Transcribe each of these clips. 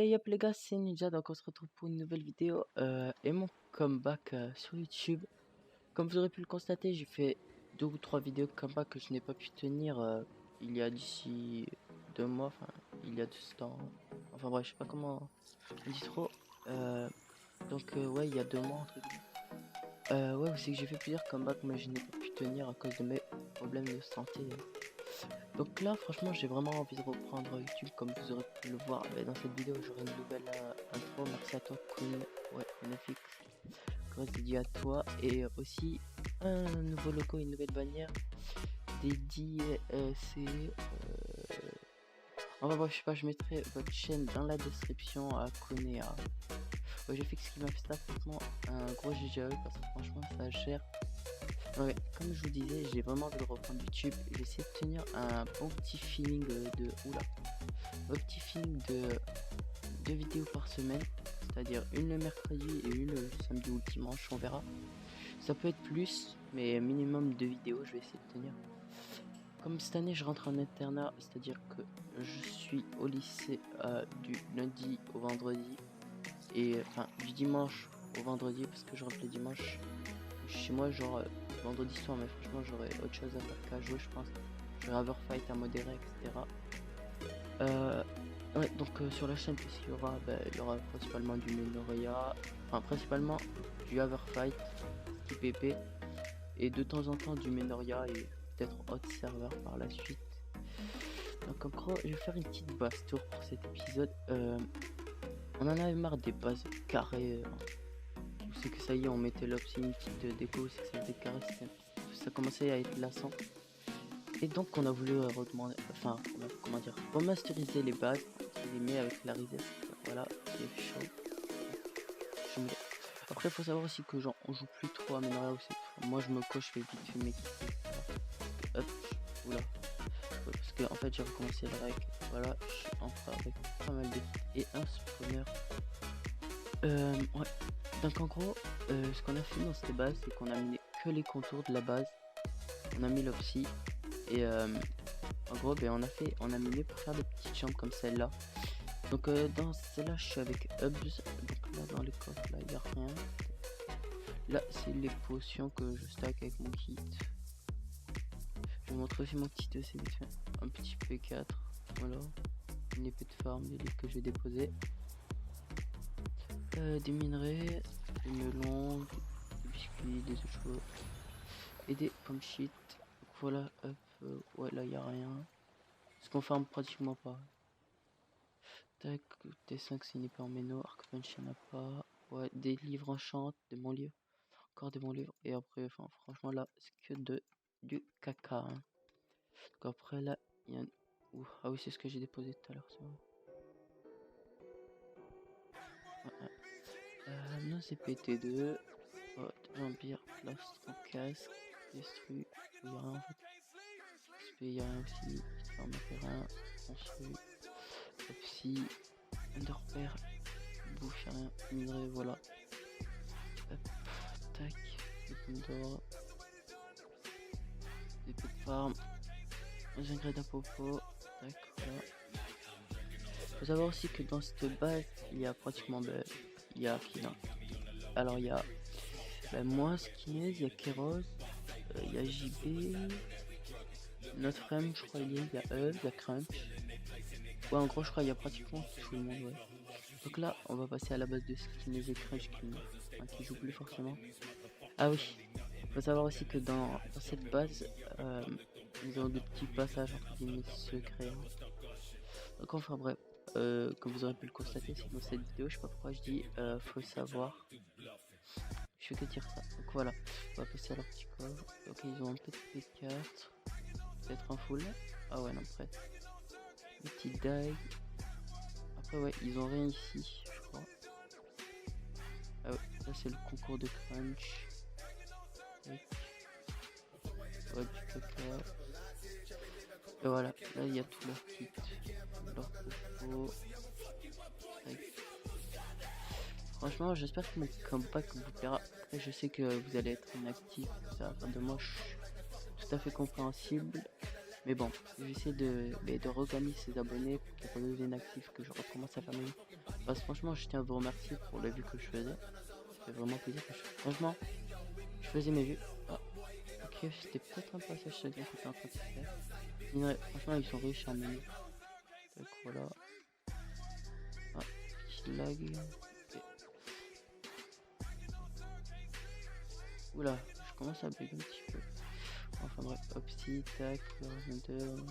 Hey hop les gars, c'est Ninja, donc on se retrouve pour une nouvelle vidéo et mon comeback sur YouTube. Comme vous aurez pu le constater, j'ai fait 2 ou 3 vidéos de comeback que je n'ai pas pu tenir il y a d'ici 2 mois, enfin il y a de ce temps. Enfin bref, je sais pas comment on dit trop. Ouais, il y a 2 mois entre guillemets. Ouais, c'est que j'ai fait plusieurs comebacks mais je n'ai pas pu tenir à cause de mes problèmes de santé. Donc là, franchement, j'ai vraiment envie de reprendre YouTube comme vous aurez pu le voir. Mais dans cette vidéo, j'aurai une nouvelle intro. Merci à toi, Queen. Ouais, magnifique. Grosse dédié à toi. Et aussi un nouveau logo, une nouvelle bannière dédiée. Enfin, bref, je sais pas, je mettrai votre chaîne dans la description à Konea. Ouais, j'ai fait ce qui m'a fait ça, franchement, un gros GGE parce que franchement, ça gère. Ouais, comme je vous disais, j'ai vraiment envie de reprendre YouTube. J'essaie de tenir un bon petit feeling un petit feeling de 2 vidéos par semaine, c'est-à-dire une le mercredi et une le samedi ou le dimanche, on verra. Ça peut être plus, mais minimum 2 vidéos, je vais essayer de tenir. Comme cette année, je rentre en internat, c'est-à-dire que je suis au lycée du lundi au vendredi et enfin du dimanche au vendredi parce que je rentre le dimanche chez moi, genre vendredi soir, mais franchement j'aurais autre chose à faire qu'à jouer, je pense. J'aurais Overfight à modérer, etc. Ouais, donc sur la chaîne, puisqu'il y aura, il y aura principalement du Menoria, enfin principalement du Overfight, du PP, et de temps en temps du Menoria et peut-être autre serveur par la suite. Donc en gros, je vais faire une petite base tour pour cet épisode. On en avait marre des bases carrées. C'est que ça y est, on mettait l'option une petite déco, c'est que ça faisait carré, ça commençait à être lassant. Et donc on a voulu redemander, enfin comment dire, remasteriser les bases, les met avec la reset, voilà, c'est chaud. Après faut savoir aussi que genre on joue plus trop à Menoria aussi. Moi je me coche, je fais vite fait mes hop, oula. Ouais, parce que en fait j'ai recommencé le rec, voilà, je suis entré avec pas mal de et un spawner. Ouais. Donc en gros, ce qu'on a fait dans cette base, c'est qu'on a mis que les contours de la base. On a mis l'opsi et en gros on a miné pour faire des petites chambres comme celle-là. Donc dans celle-là je suis avec Hubs. Donc là dans les coffres là il n'y a rien. Là c'est les potions que je stack avec mon kit. Je vais vous montrer aussi mon petit EC vite fait. Un petit P4. Voilà. Une épée de farm, des livres que je vais déposer. Des minerais, des melons, des biscuits, des œufs chauds et des pommes shit. Donc voilà, hop, ouais là y a rien. Parce qu'on farme pratiquement pas. Tac, T5 c'est une épée en méno, Arc Punch y'en a pas. Ouais, des livres enchantés, des bons livres. Encore des bons livres. Et après, enfin franchement là, c'est que du caca. Hein. Donc après là, il y a un... ah oui, c'est ce que j'ai déposé tout à l'heure, c'est vrai. Non, c'est PT2. Oh, vampire, plastron, casque, destru, il y a rien en fait. XP, il y a rien aussi. Petite farm de terrain, construit, psy, underpair, bouffe, y'a rien, minerai, voilà. Hop, tac, des pommes d'or, des pots de farm, des ingrédients popo, tac, voilà. Faut savoir aussi que dans cette base, il y a pratiquement, il y a qui là. Alors il y a moi, Skinez, il y a Keros, il y a JB, notre frame, je crois, il y a Hub, il y a Crunch. Ouais, en gros, je crois qu'il y a pratiquement tout le monde, ouais. Donc là, on va passer à la base de Skinez et Crunch qui joue plus forcément. Ah oui, faut savoir aussi que dans cette base, nous avons des petits passages entre guillemets secrets. Hein. Donc enfin bref, comme vous aurez pu le constater, c'est dans cette vidéo, je sais pas pourquoi je dis faut savoir. Je fais que dire ça. Donc voilà, on va passer à leur petit coffre. Ok, ils ont un petit P4. Peut-être en full. Ah ouais, non, prêt. Une petite dague. Après, ouais, ils ont rien ici, je crois. Ah ouais, là c'est le concours de crunch. Ouais, du caca. Et voilà, là il y a tout leur kit. Leur propos. Franchement, j'espère que mon comeback vous plaira. Après, je sais que vous allez être inactif. Ça va faire de moi tout à fait compréhensible. Mais bon, j'essaie de regagner ces abonnés pour qu'ils redeviennent actifs, que je recommence à faire mes vues. Parce que franchement, je tiens à vous remercier pour les vues que je faisais. Ça fait vraiment plaisir que franchement, je faisais mes vues. Ah, ok, c'était peut-être un passage secret que t'es en train de faire. Franchement, ils sont riches en menus. Donc voilà. Ah, petit lag. Ok. Oula, je commence à bugger un petit peu. Enfin bref, hop, si, tac, render.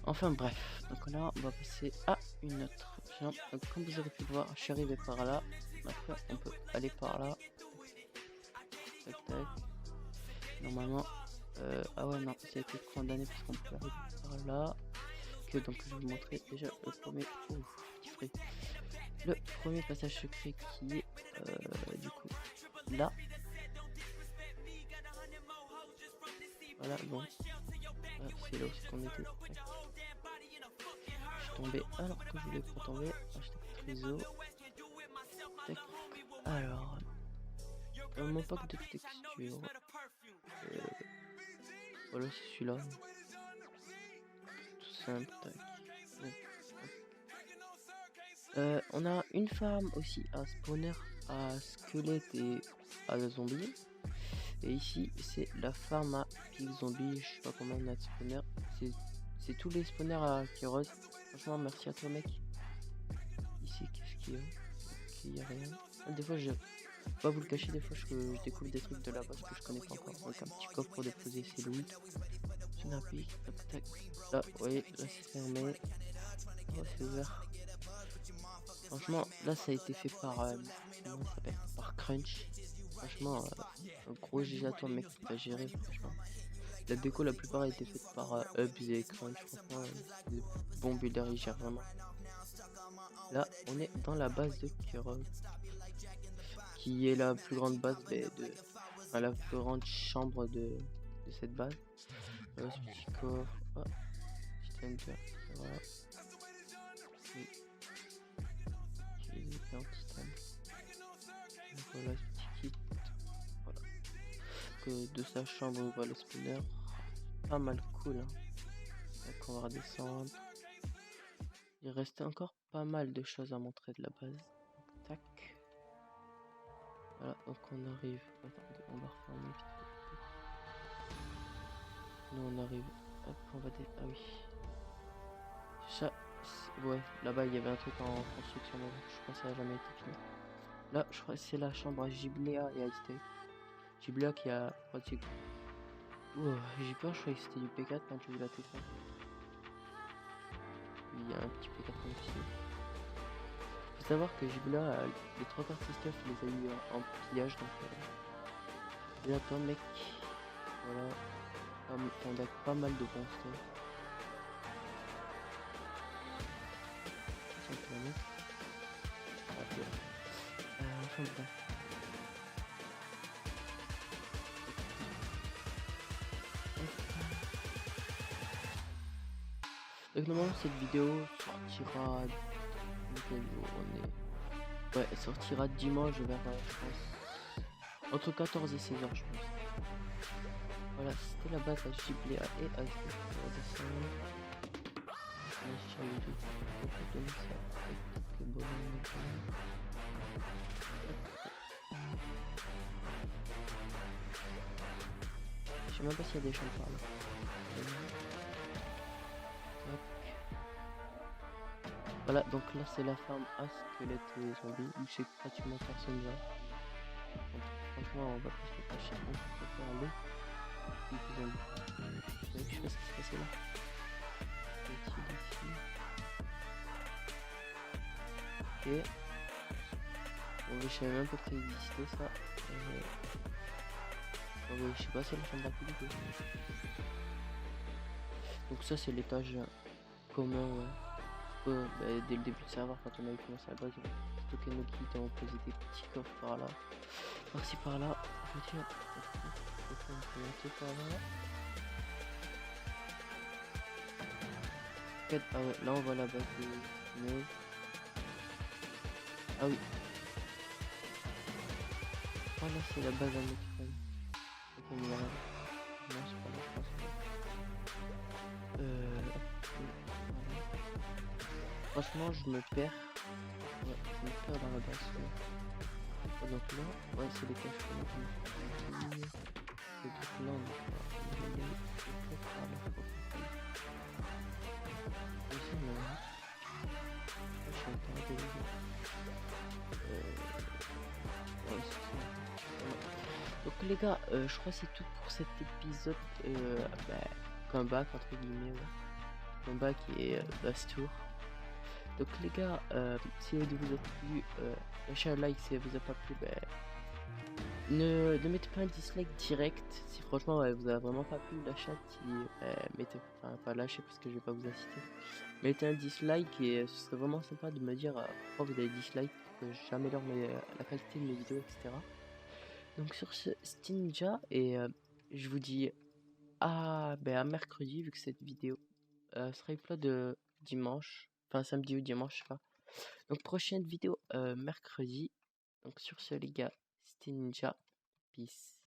Enfin bref, donc là on va passer à une autre jambe. Donc comme vous avez pu le voir, je suis arrivé par là. Après on peut aller par là. Tac tac. Normalement, ah ouais non, ça a été condamné parce qu'on peut arriver par là. Que donc je vais vous montrer déjà le premier. Ouf, petit frais. Le premier passage secret qui est du coup là. Voilà, bon. Là, c'est là où c'est qu'on était. Tac. Je suis tombé alors que je voulais pas tomber. Acheter trésor. Tac. Alors, mon pack de texture. Voilà, c'est celui-là. Tout simple. Tac. On a une farm aussi à spawner, à squelette et à zombie. Et ici, c'est la farm à pig zombie. Je sais pas combien on a de spawners. C'est tous les spawners à Kairos. Franchement, merci à toi, mec. Ici, qu'est-ce qu'il y a? Il y a rien. Des fois, je pas vous le cacher, des fois, je découvre des trucs de la base que je connais pas encore. Donc, un petit coffre pour déposer ses loot. Là, vous voyez, là, c'est fermé. Là, c'est ouvert. Franchement, là, ça a été fait par, comment ça s'appelle? Par Crunch. Franchement, un gros GG à toi, mec, qui t'a géré, franchement. La déco, la plupart a été faite par Hubs et Crunch, franchement, des bons builders, ils gèrent vraiment. Là, on est dans la base de Kairos, qui est la plus grande base enfin, la plus grande chambre de cette base. Voilà, ce petit coffre, oh, petit enter, voilà. Voilà ce petit kit, voilà. Que de sa chambre, on voit le spawner, pas mal cool, hein. Donc on va redescendre. Il restait encore pas mal de choses à montrer de la base. Donc, tac. Voilà, donc on arrive. Attendez, on va refermer vite fait. Nous on arrive. Hop, on va ah oui. Ça, ouais, là-bas il y avait un truc en construction, mais je pense que ça n'a jamais été fini. Là, je crois que c'est la chambre à Gibléa et Aztec. Gibléa qui a pratique. J'ai peur, je croyais que c'était du P4 quand j'ai vu la T4. Il y a un petit P4 ici. Faut savoir que Gibléa, les 3 quarts de ses stuff, il les a eu en pillage, donc et là toi mec, voilà, on a pas mal de bons stuff. Enfin bref. Donc normalement cette vidéo sortira quel jour on est. Ouais, elle sortira dimanche vers je pense entre 14 et 16 h je pense. Voilà, c'était la base à Gibléa et à je sais même pas s'il y a des champs par là. Voilà, donc là c'est la farm à squelette et zombies où c'est pratiquement personne là. Donc, franchement, on va pas se cacher, on peut faire aller. Je sais pas ce qui se passait là. Ok. Bon, je savais même pas que ça existait ça. Je sais pas, c'est la chambre d'activité. Donc ça c'est l'étage commun, ouais. Dès le début de serveur, quand on avait commencé à la base, on stockait nos kits, on posait des petits coffres par là, par-ci par-là. Je veux dire, on peut monter par là. Ah ouais, là on voit la base de neige. Ah oui. Oh là c'est la base à notre. Ok, mais là, non c'est pas là, je pense. Franchement, je me perds. Ouais, je me perds dans la base. Donc là, ouais, c'est les caches qu'on a dit. Et donc là, on est aussi, mais je suis en train de ouais, c'est ça. Donc les gars, je crois que c'est tout pour cet épisode. Comeback entre guillemets, ouais. Comeback et Bastour. Donc les gars, si la vidéo vous a plu, lâchez un like. Si elle vous a pas plu, ne mettez pas un dislike direct. Si franchement ouais, vous a vraiment pas plu la chatte, mettez, enfin pas lâchez parce que je vais pas vous inciter. Mettez un dislike et ce serait vraiment sympa de me dire pourquoi vous avez dislike pour que j'améliore la qualité de mes vidéos, etc. Donc sur ce, c'était Ninja et je vous dis à mercredi vu que cette vidéo sera upload dimanche, enfin samedi ou dimanche, je sais pas. Donc prochaine vidéo mercredi. Donc sur ce les gars, c'était Ninja. Peace.